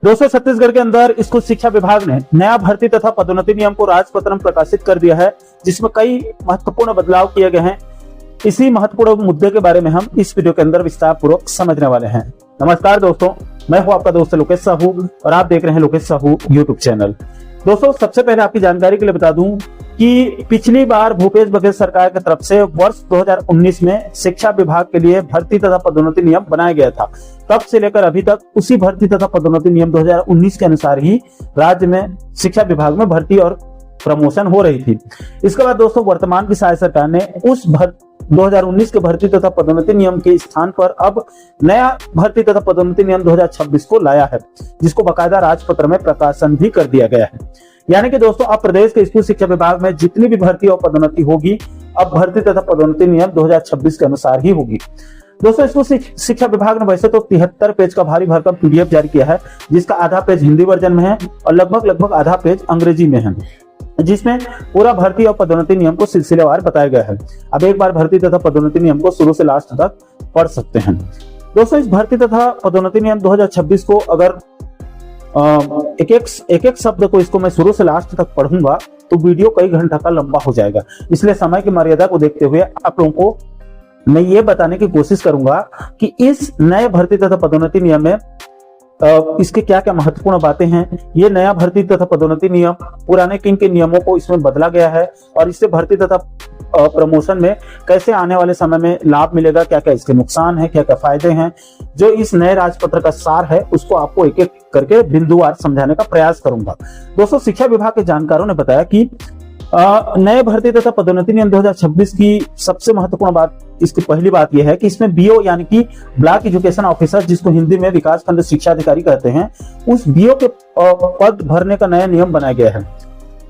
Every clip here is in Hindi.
दोस्तों छत्तीसगढ़ के अंदर स्कूल शिक्षा विभाग ने नया भर्ती तथा पदोन्नति नियम को राजपत्र में प्रकाशित कर दिया है, जिसमें कई महत्वपूर्ण बदलाव किए गए हैं। इसी महत्वपूर्ण मुद्दे के बारे में हम इस वीडियो के अंदर विस्तार पूर्वक समझने वाले हैं। नमस्कार दोस्तों, मैं हूं आपका दोस्त लोकेश साहू और आप देख रहे हैं लोकेश साहू यूट्यूब चैनल। दोस्तों सबसे पहले आपकी जानकारी के लिए बता दूं कि पिछली बार भूपेश बघेल सरकार की तरफ से वर्ष 2019 में शिक्षा विभाग के लिए भर्ती तथा पदोन्नति नियम बनाया गया था। तब से लेकर अभी तक उसी भर्ती तथा पदोन्नति नियम 2019 के अनुसार ही राज्य में शिक्षा विभाग में भर्ती और प्रमोशन हो रही थी। इसके बाद दोस्तों वर्तमान की राज्य सरकार ने उस 2019 के भर्ती तथा पदोन्नति नियम के स्थान पर अब नया भर्ती तथा पदोन्नति नियम 2026 को लाया है, जिसको बाकायदा राजपत्र में प्रकाशन भी कर दिया गया है। यानी कि दोस्तों अब प्रदेश के स्कूल शिक्षा विभाग में जितनी भी भर्ती और पदोन्नति होगी, अब भर्ती तथा पदोन्नति नियम 2026 के अनुसार ही होगी। दोस्तों स्कूल शिक्षा विभाग ने वैसे तो 73 पेज का भारी भरकम पीडीएफ जारी किया है, जिसका आधा पेज हिंदी वर्जन में है और लगभग आधा पेज अंग्रेजी में है, जिसमें पूरा भर्ती और पदोन्नति नियम को सिलसिलेवार बताया गया है। अब एक बार भर्ती तथा पदोन्नति नियम को शुरू से लास्ट तक पढ़ सकते हैं। दोस्तों इस भर्ती तथा पदोन्नति नियम 2026 को अगर एक एक शब्द को इसको मैं शुरू से लास्ट तक पढ़ूंगा तो वीडियो कई घंटा का लंबा हो जाएगा। इसलिए समय की मर्यादा को देखते हुए आप लोगों को मैं ये बताने की कोशिश करूंगा कि इस नए भर्ती तथा पदोन्नति नियम में इसके क्या क्या महत्वपूर्ण बातें हैं। ये नया भर्ती तथा पदोन्नति नियम पुराने किन के नियमों को इसमें बदला गया है और इससे भर्ती तथा प्रमोशन में कैसे आने वाले समय में लाभ मिलेगा, क्या क्या इसके नुकसान है, क्या क्या फायदे हैं। जो इस नए राजपत्र का सार है उसको आपको एक एक करके बिंदुवार समझाने का प्रयास करूंगा। दोस्तों शिक्षा विभाग के जानकारों ने बताया कि नए भर्ती तथा पदोन्नति नियम 2026 की सबसे महत्वपूर्ण बात, इसकी पहली बात यह है कि इसमें बीओ यानी कि ब्लॉक एजुकेशन ऑफिसर, जिसको हिंदी में विकास खंड शिक्षा अधिकारी कहते हैं, उस बीओ के पद भरने का नया नियम बनाया गया है।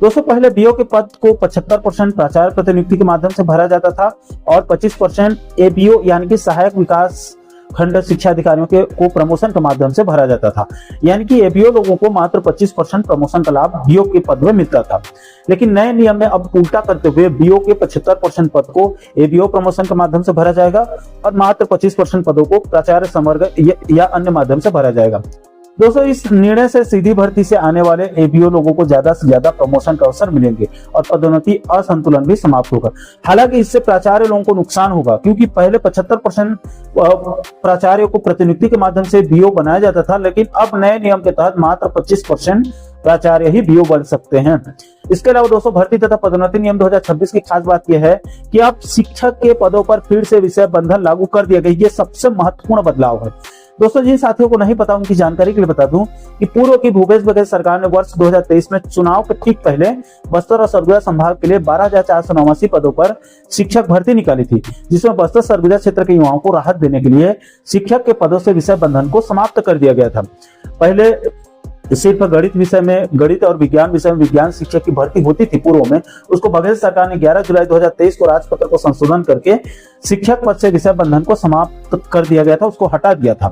दोस्तों पहले बीओ के पद को 75% प्राचार्य प्रतिनियुक्ति के माध्यम से भरा जाता था और 25% एबीओ यानी कि सहायक विकास खंड शिक्षा अधिकारियों को प्रमोशन के माध्यम से भरा जाता था। यानी कि एबीओ लोगों को मात्र 25% प्रमोशन का लाभ बीओ के पद में मिलता था। लेकिन नए नियम में अब उल्टा करते हुए बीओ के 75% पद को एबीओ प्रमोशन के माध्यम से भरा जाएगा और मात्र 25% पदों को प्राचार्य संवर्ग या अन्य माध्यम से भरा जाएगा। दोस्तों इस निर्णय से सीधी भर्ती से आने वाले एबीओ लोगों को ज्यादा से ज्यादा प्रमोशन का अवसर मिलेंगे और पदोन्नति असंतुलन भी समाप्त होगा। हालांकि इससे प्राचार्य लोगों को नुकसान होगा, क्योंकि पहले 75% प्राचार्यों को प्रतिनियुक्ति के माध्यम से बीओ बनाया जाता था, लेकिन अब नए नियम के तहत मात्र 25% प्राचार्य ही बीओ बन सकते हैं। इसके अलावा दोस्तों भर्ती तथा पदोन्नति नियम 2026 की खास बात यह है कि अब शिक्षक के पदों पर फिर से विषय बंधन लागू कर दिया गया। ये सबसे महत्वपूर्ण बदलाव है। दोस्तों जिन साथियों को नहीं पता उनकी जानकारी के लिए बता दूं कि पूर्व की भूपेश बघेल सरकार ने वर्ष 2023 में चुनाव के ठीक पहले बस्तर और सरगुजा संभाग के लिए 12,489 पदों पर शिक्षक भर्ती निकाली थी, जिसमें बस्तर सरगुजा क्षेत्र के युवाओं को राहत देने के लिए शिक्षक के पदों से विषय बंधन को समाप्त कर दिया गया था। पहले सिर्फ गणित और विज्ञान विषय में विज्ञान शिक्षक की भर्ती होती थी पूर्व में, उसको बघेल सरकार ने 11 जुलाई 2023 को राजपत्र को संशोधन करके शिक्षक पद से विषय बंधन को समाप्त कर दिया गया था, उसको हटा दिया था।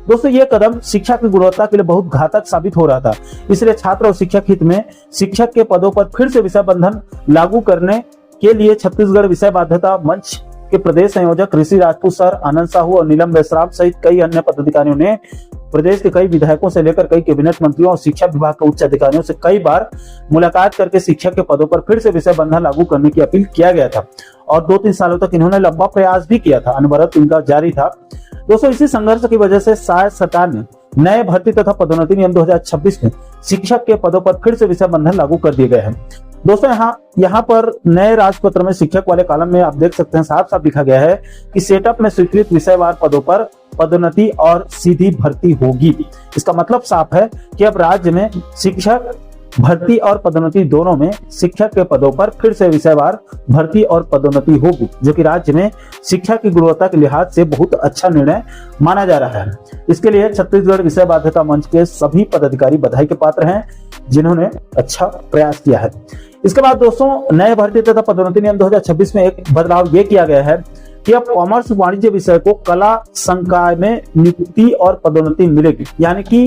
दोस्तों ये कदम शिक्षा की गुणवत्ता के लिए बहुत घातक साबित हो रहा था। इसलिए छात्र और शिक्षक हित में शिक्षक के पदों पर फिर से विषय बंधन लागू करने के लिए छत्तीसगढ़ विषय बाध्यता मंच के प्रदेश संयोजक ऋषि राजपूत सर, आनंद साहू और नीलम बेसराम सहित कई अन्य पदाधिकारियों ने प्रदेश के कई विधायकों से लेकर कई कैबिनेट मंत्रियों और शिक्षा विभाग के उच्च अधिकारियों से कई बार मुलाकात करके शिक्षक के पदों पर फिर से विषय बंधन लागू करने की अपील किया गया था और 2-3 सालों तक इन्होंने लंबा प्रयास भी किया था, अनवरत इनका जारी था। दोस्तों इसी संघर्ष की वजह से सरकार ने नए भर्ती तथा पदोन्नति नियम 2026 में शिक्षक के पदों पर फिर से विषय बंधन लागू कर दिए गए हैं। दोस्तों यहाँ पर नए राजपत्र में शिक्षक वाले कॉलम में आप देख सकते हैं साफ साफ लिखा गया है कि सेटअप में स्वीकृत विषयवार पदों पर पदोन्नति और सीधी भर्ती होगी। इसका मतलब साफ है कि अब राज्य में शिक्षक भर्ती और पदोन्नति दोनों में शिक्षक के पदों पर फिर से विषयवार भर्ती और पदोन्नति होगी, जो कि राज्य में शिक्षा की गुणवत्ता के लिहाज से बहुत अच्छा निर्णय माना जा रहा है। इसके लिए छत्तीसगढ़ विषय बाध्यता मंच के सभी पदाधिकारी बधाई के पात्र हैं, जिन्होंने अच्छा प्रयास किया है। इसके बाद दोस्तों नए भर्ती तथा पदोन्नति नियम 2026 में एक बदलाव ये किया गया है कि अब कॉमर्स वाणिज्य विषय को कला संकाय में नियुक्ति और पदोन्नति मिलेगी। यानी कि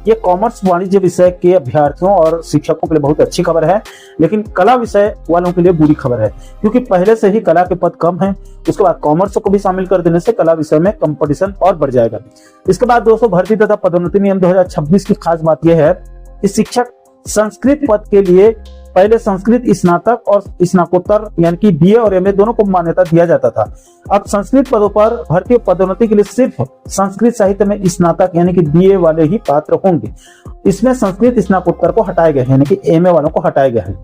ये कॉमर्स वाणिज्य विषय के अभ्यर्थियों और शिक्षकों के लिए बहुत अच्छी खबर है, लेकिन कला विषय वालों के लिए बुरी खबर है, क्योंकि पहले से ही कला के पद कम हैं। उसके बाद कॉमर्स को भी शामिल कर देने से कला विषय में कंपटीशन और बढ़ जाएगा। इसके बाद दोस्तों, भर्ती तथा पदोन्नति नियम 2026 की खास बात यह है कि शिक्षक संस्कृत पद के लिए पहले संस्कृत स्नातक और स्नातकोत्तर यानी कि बीए और एमए दोनों को मान्यता दिया जाता था। अब संस्कृत पदों पर भर्ती पदोन्नति के लिए सिर्फ संस्कृत साहित्य में स्नातक यानी कि बीए वाले ही पात्र होंगे। इसमें संस्कृत स्नातकोत्तर को हटाए गए हैं, यानी कि एमए वालों को हटाए गए हैं।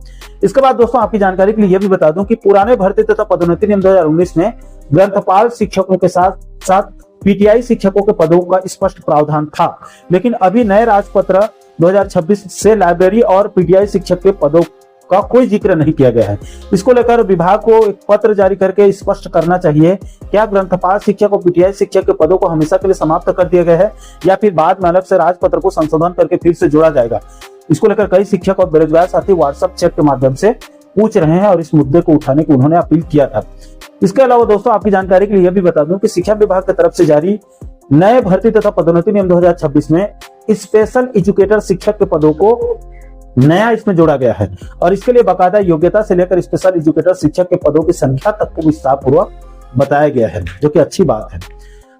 इसके बाद दोस्तों, आपकी जानकारी के लिए यह भी बता दूं कि पुराने भर्ती तथा पदोन्नति नियम 2019 में ग्रंथपाल शिक्षकों के साथ साथ पीटीआई शिक्षकों के पदों का स्पष्ट प्रावधान था, लेकिन अभी नए राजपत्र 2026 से लाइब्रेरी और पीटीआई शिक्षक के पदों का कोई जिक्र नहीं किया गया है। इसको लेकर विभाग को एक पत्र जारी करके स्पष्ट करना चाहिए, क्या ग्रंथपाल शिक्षक और पीटीआई शिक्षक के पदों को हमेशा के लिए समाप्त कर दिया गया है या फिर बाद में अलग से राजपत्र को संशोधन करके फिर से जोड़ा जाएगा। इसको लेकर कई शिक्षक और बेरोजगार साथी व्हाट्सएप चैट के माध्यम से पूछ रहे हैं और इस मुद्दे को उठाने की उन्होंने अपील किया था। इसके अलावा दोस्तों, आपकी जानकारी के लिए यह भी बता दूं कि शिक्षा विभाग की तरफ से जारी नए भर्ती तथा पदोन्नति नियम 2026 में स्पेशल एजुकेटर शिक्षक के पदों को नया इसमें जोड़ा गया है और इसके लिए बाकायदा योग्यता से लेकर स्पेशल एजुकेटर शिक्षक के पदों की संख्या तक को विस्तार पूर्वक बताया गया है, जो कि अच्छी बात है।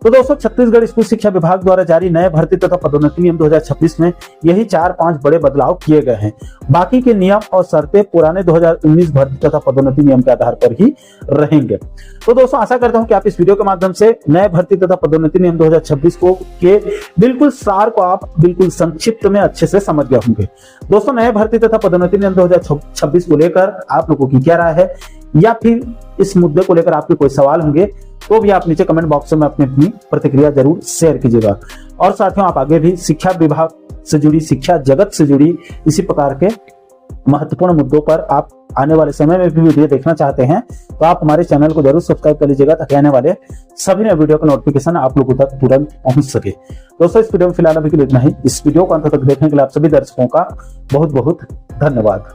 तो दोस्तों, छत्तीसगढ़ स्कूल शिक्षा विभाग द्वारा जारी नए भर्ती तथा पदोन्नति नियम 2026 में यही 4-5 बड़े बदलाव किए गए हैं। बाकी के नियम और शर्तें पुराने 2019 भर्ती तथा पदोन्नति नियम के आधार पर ही रहेंगे। तो दोस्तों, आशा करता हूं कि आप इस वीडियो के माध्यम से नए भर्ती तथा पदोन्नति नियम 2026 को के बिल्कुल सार को आप बिल्कुल संक्षिप्त में अच्छे से समझ गए होंगे। दोस्तों, नए भर्ती तथा पदोन्नति नियम 2026 को लेकर आप लोगों की क्या राय है, या फिर इस मुद्दे को लेकर आपके कोई सवाल होंगे तो भी आप नीचे कमेंट बॉक्स में अपनी प्रतिक्रिया जरूर शेयर कीजिएगा। और साथियों, आप आगे भी शिक्षा विभाग से जुड़ी, शिक्षा जगत से जुड़ी इसी प्रकार के महत्वपूर्ण मुद्दों पर आप आने वाले समय में भी वीडियो देखना चाहते हैं तो आप हमारे चैनल को जरूर सब्सक्राइब कर लीजिएगा, ताकि आने वाले सभी नए वीडियो का नोटिफिकेशन आप लोगों तक तुरंत पहुंच सके। दोस्तों, इस वीडियो में फिलहाल अभी के लिए इतना ही। इस वीडियो को अंत तक देखने के लिए आप सभी दर्शकों का बहुत बहुत धन्यवाद।